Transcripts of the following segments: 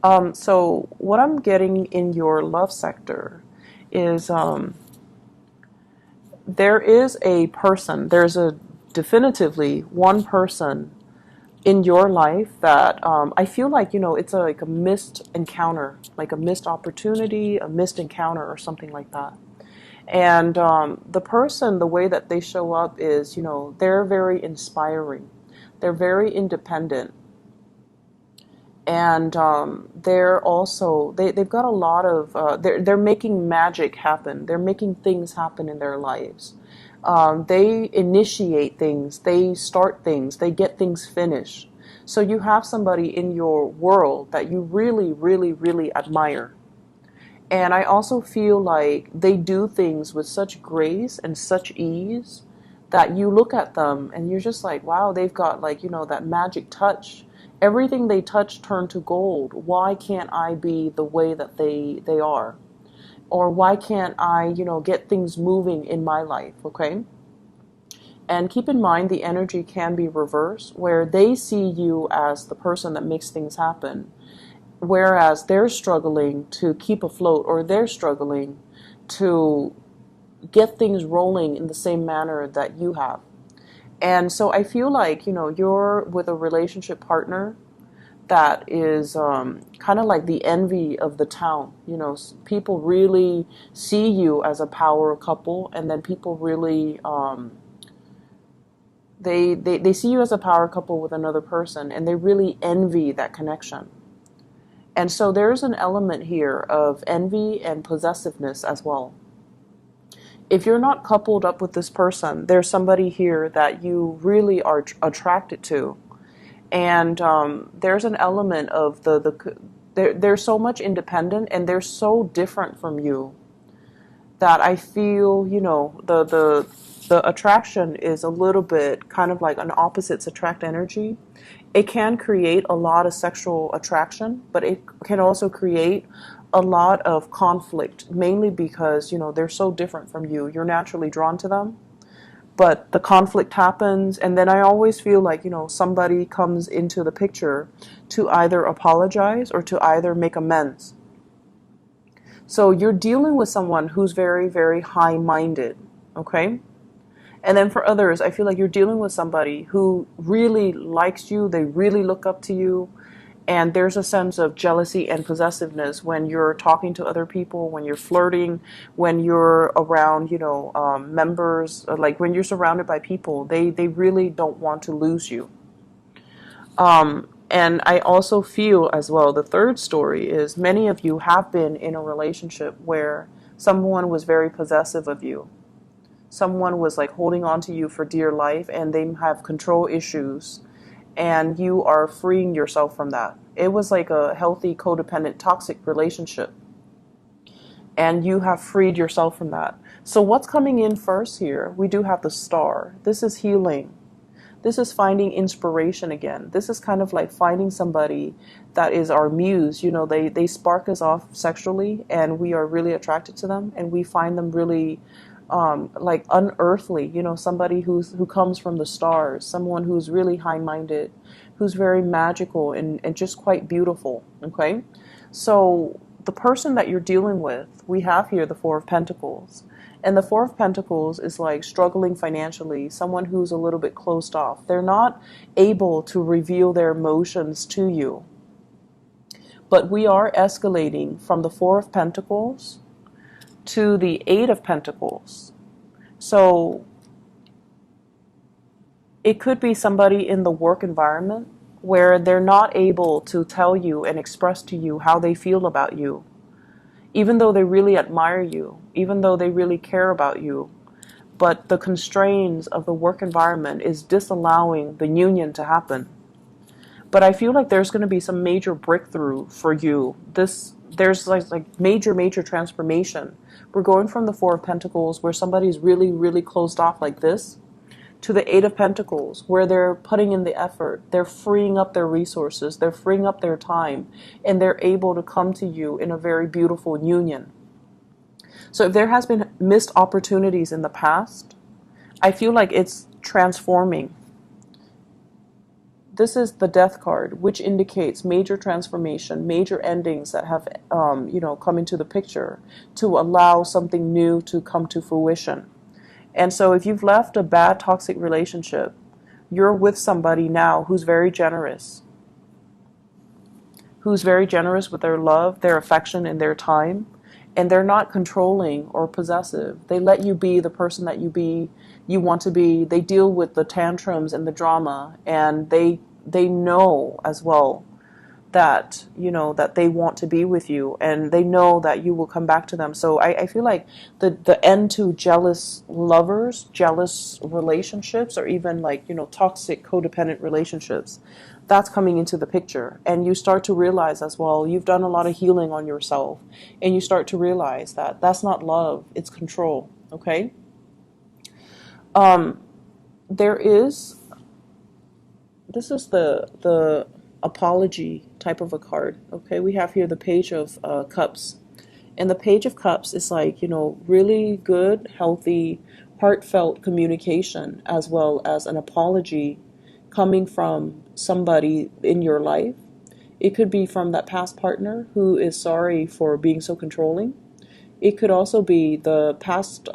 So what I'm getting in your love sector is there is a person, there's a definitively one person in your life that I feel like, it's like a missed encounter, like a missed opportunity, a missed encounter or something like that. And the person, the way that they show up is, they're very inspiring. They're very independent. And they're also, they've got a lot of, they're making magic happen. They're making things happen in their lives. They initiate things, they start things, they get things finished. So you have somebody in your world that you really, really, really admire. And I also feel like they do things with such grace and such ease that you look at them and you're just like, wow, they've got like, that magic touch. Everything they touch turn to gold. Why can't I be the way that they are? Or why can't I, get things moving in my life, okay? And keep in mind the energy can be reversed where they see you as the person that makes things happen, whereas they're struggling to keep afloat, or they're struggling to get things rolling in the same manner that you have. And so I feel like, you're with a relationship partner that is kind of like the envy of the town. People really see you as a power couple, and then people really, they see you as a power couple with another person, and they really envy that connection. And so there's an element here of envy and possessiveness as well. If you're not coupled up with this person, there's somebody here that you really are attracted to. And there's an element of they're so much independent and they're so different from you that I feel, the attraction is a little bit kind of like an opposites attract energy. It can create a lot of sexual attraction, but it can also create a lot of conflict, mainly because, they're so different from you. You're naturally drawn to them, but the conflict happens, and then I always feel like, somebody comes into the picture to either apologize or to either make amends. So you're dealing with someone who's very, very high-minded, okay? And then for others, I feel like you're dealing with somebody who really likes you, they really look up to you, and there's a sense of jealousy and possessiveness when you're talking to other people, when you're flirting, when you're around, members, like when you're surrounded by people, they really don't want to lose you. And I also feel as well, the third story is many of you have been in a relationship where someone was very possessive of you. Someone was like holding on to you for dear life, and they have control issues, and you are freeing yourself from that. It was like a healthy, codependent, toxic relationship, and you have freed yourself from that. So what's coming in first here? We do have the star. This is healing. This is finding inspiration again. This is kind of like finding somebody that is our muse. They spark us off sexually, and we are really attracted to them, and we find them really like unearthly, somebody who comes from the stars, someone who's really high-minded, who's very magical and just quite beautiful, okay? So the person that you're dealing with, we have here the Four of Pentacles. And the Four of Pentacles is like struggling financially, someone who's a little bit closed off. They're not able to reveal their emotions to you. But we are escalating from the Four of Pentacles to the Eight of Pentacles. So it could be somebody in the work environment where they're not able to tell you and express to you how they feel about you, even though they really admire you, even though they really care about you. But the constraints of the work environment is disallowing the union to happen. But I feel like there's going to be some major breakthrough for you. There's like major transformation. We're going from the Four of Pentacles, where somebody's really, really closed off like this, to the Eight of Pentacles, where they're putting in the effort. They're freeing up their resources. They're freeing up their time, and they're able to come to you in a very beautiful union. So if there has been missed opportunities in the past, I feel like it's transforming. this is the Death card, which indicates major transformation, major endings that have, come into the picture to allow something new to come to fruition. And so if you've left a bad toxic relationship, you're with somebody now who's very generous with their love, their affection, and their time. And they're not controlling or possessive. They let you be the person that you want to be. They deal with the tantrums and the drama, and they know as well that that they want to be with you, and they know that you will come back to them. So I feel like the end to jealous lovers, jealous relationships, or even like toxic codependent relationships, that's coming into the picture. And you start to realize as well, you've done a lot of healing on yourself, and you start to realize that that's not love, it's control. Okay. There is, this is the apology type of a card. Okay, we have here the Page of Cups, and the Page of Cups is like really good, healthy, heartfelt communication, as well as an apology coming from somebody in your life. It could be from that past partner who is sorry for being so controlling. It could also be the past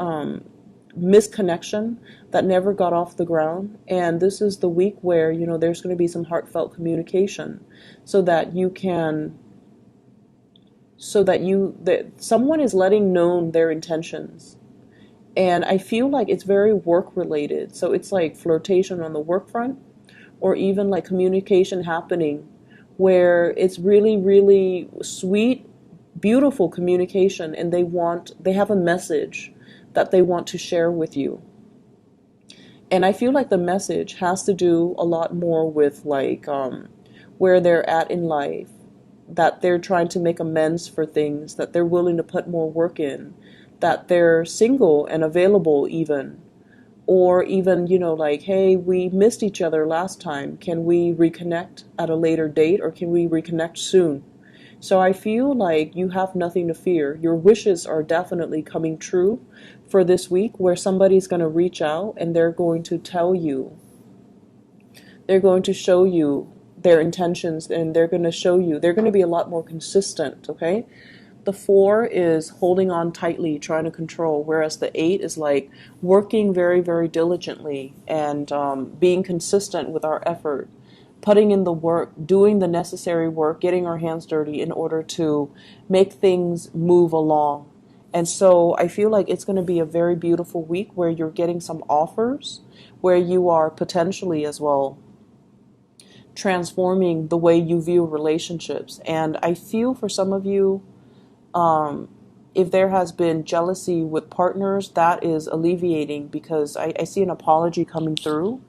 misconnection that never got off the ground. And this is the week where, there's going to be some heartfelt communication so that someone is letting known their intentions. And I feel like it's very work related. So it's like flirtation on the work front, or even like communication happening where it's really, really sweet, beautiful communication, and they have a message that they want to share with you. And I feel like the message has to do a lot more with like where they're at in life, that they're trying to make amends for things, that they're willing to put more work in, that they're single and available even, or even, like, hey, we missed each other last time. Can we reconnect at a later date, or can we reconnect soon? So I feel like you have nothing to fear. Your wishes are definitely coming true for this week, where somebody's going to reach out and they're going to tell you, they're going to show you their intentions, and they're going to be a lot more consistent, okay? The 4 is holding on tightly, trying to control, whereas the 8 is like working very, very diligently and being consistent with our effort, putting in the work, doing the necessary work, getting our hands dirty in order to make things move along. And so I feel like it's going to be a very beautiful week where you're getting some offers, where you are potentially as well transforming the way you view relationships. And I feel for some of you, if there has been jealousy with partners, that is alleviating, because I see an apology coming through.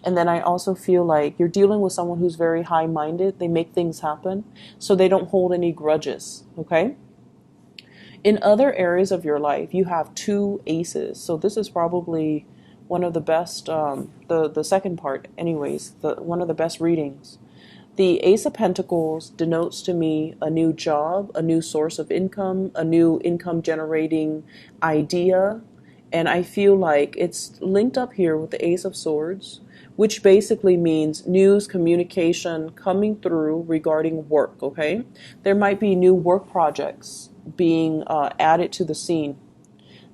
And then I also feel like you're dealing with someone who's very high-minded. They make things happen, so they don't hold any grudges, okay? In other areas of your life, you have 2 aces. So this is probably one of the best, the second part anyways, one of the best readings. The Ace of Pentacles denotes to me a new job, a new source of income, a new income generating idea. And I feel like it's linked up here with the Ace of Swords, which basically means news, communication coming through regarding work, okay? There might be new work projects being added to the scene.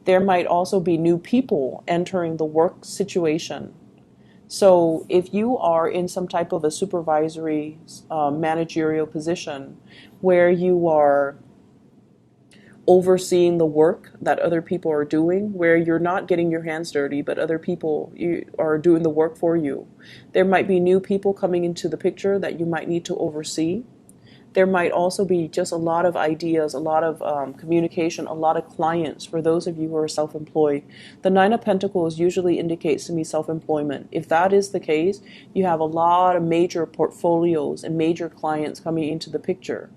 There might also be new people entering the work situation. So if you are in some type of a supervisory, managerial position where you are overseeing the work that other people are doing, where you're not getting your hands dirty, but other people are doing the work for you, there might be new people coming into the picture that you might need to oversee. There might also be just a lot of ideas, a lot of communication, a lot of clients for those of you who are self-employed. The 9 of Pentacles usually indicates to me self-employment. If that is the case, you have a lot of major portfolios and major clients coming into the picture.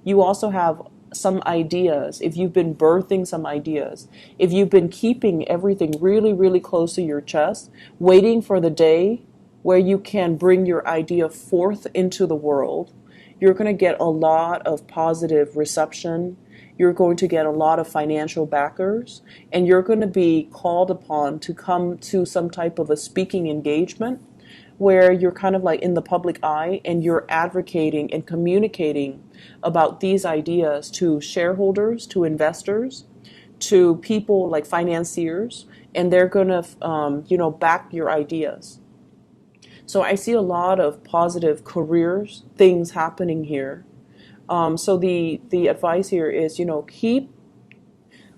You also have some ideas, if you've been birthing some ideas, if you've been keeping everything really, really close to your chest, waiting for the day where you can bring your idea forth into the world, you're going to get a lot of positive reception. You're going to get a lot of financial backers, and you're going to be called upon to come to some type of a speaking engagement where you're kind of like in the public eye and you're advocating and communicating about these ideas to shareholders, to investors, to people like financiers, and they're going to, back your ideas. So I see a lot of positive careers things happening here. So the advice here is, keep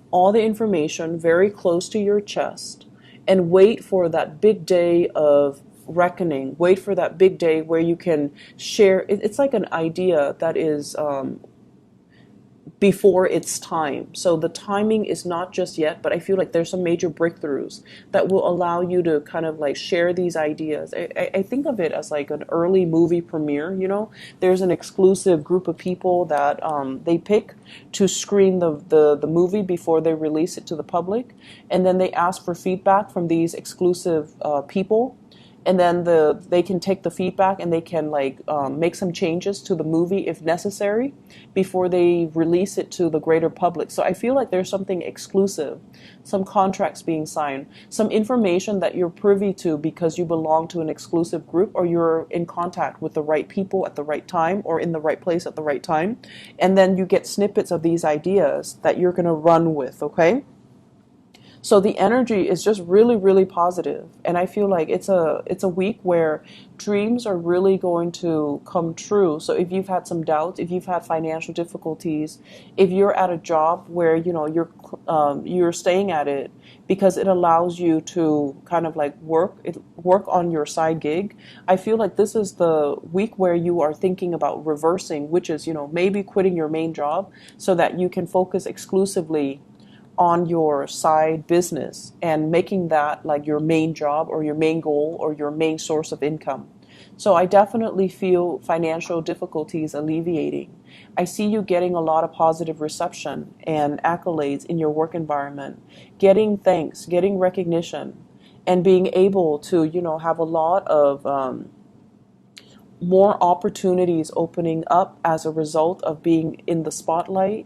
all the information very close to your chest and wait for that big day of reckoning. Wait for that big day where you can share. It's like an idea that is before its time. So the timing is not just yet, but I feel like there's some major breakthroughs that will allow you to kind of like share these ideas. I think of it as like an early movie premiere, There's an exclusive group of people that they pick to screen the movie before they release it to the public. And then they ask for feedback from these exclusive people, and then they can take the feedback and they can make some changes to the movie if necessary before they release it to the greater public. So I feel like there's something exclusive, some contracts being signed, some information that you're privy to because you belong to an exclusive group, or you're in contact with the right people at the right time, or in the right place at the right time. And then you get snippets of these ideas that you're going to run with, okay? So the energy is just really, really positive. And I feel like it's a week where dreams are really going to come true. So if you've had some doubts, if you've had financial difficulties, if you're at a job where, you're staying at it because it allows you to kind of like work on your side gig, I feel like this is the week where you are thinking about reversing, which is, maybe quitting your main job so that you can focus exclusively on your side business and making that like your main job or your main goal or your main source of income. So I definitely feel financial difficulties alleviating. I see you getting a lot of positive reception and accolades in your work environment, getting thanks, getting recognition, and being able to, have a lot of more opportunities opening up as a result of being in the spotlight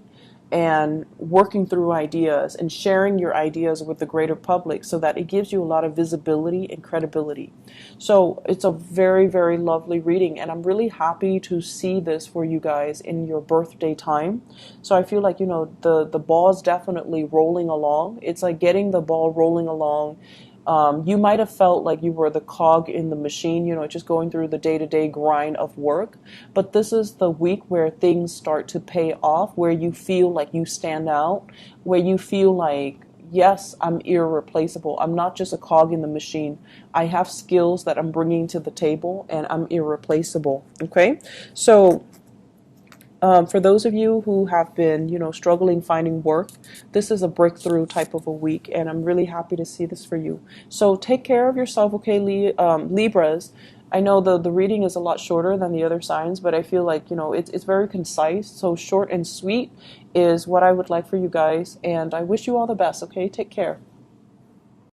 and working through ideas and sharing your ideas with the greater public, so that it gives you a lot of visibility and credibility. So it's a very, very lovely reading, and I'm really happy to see this for you guys in your birthday time. So I feel like, the ball is definitely rolling along. It's like getting the ball rolling along. You might have felt like you were the cog in the machine, just going through the day-to-day grind of work. But this is the week where things start to pay off, where you feel like you stand out, where you feel like, yes, I'm irreplaceable. I'm not just a cog in the machine. I have skills that I'm bringing to the table, and I'm irreplaceable. Okay? So for those of you who have been, struggling finding work, this is a breakthrough type of a week, and I'm really happy to see this for you. So take care of yourself, okay, Libras. I know the reading is a lot shorter than the other signs, but I feel like, it's very concise. So short and sweet is what I would like for you guys, and I wish you all the best, okay? Take care.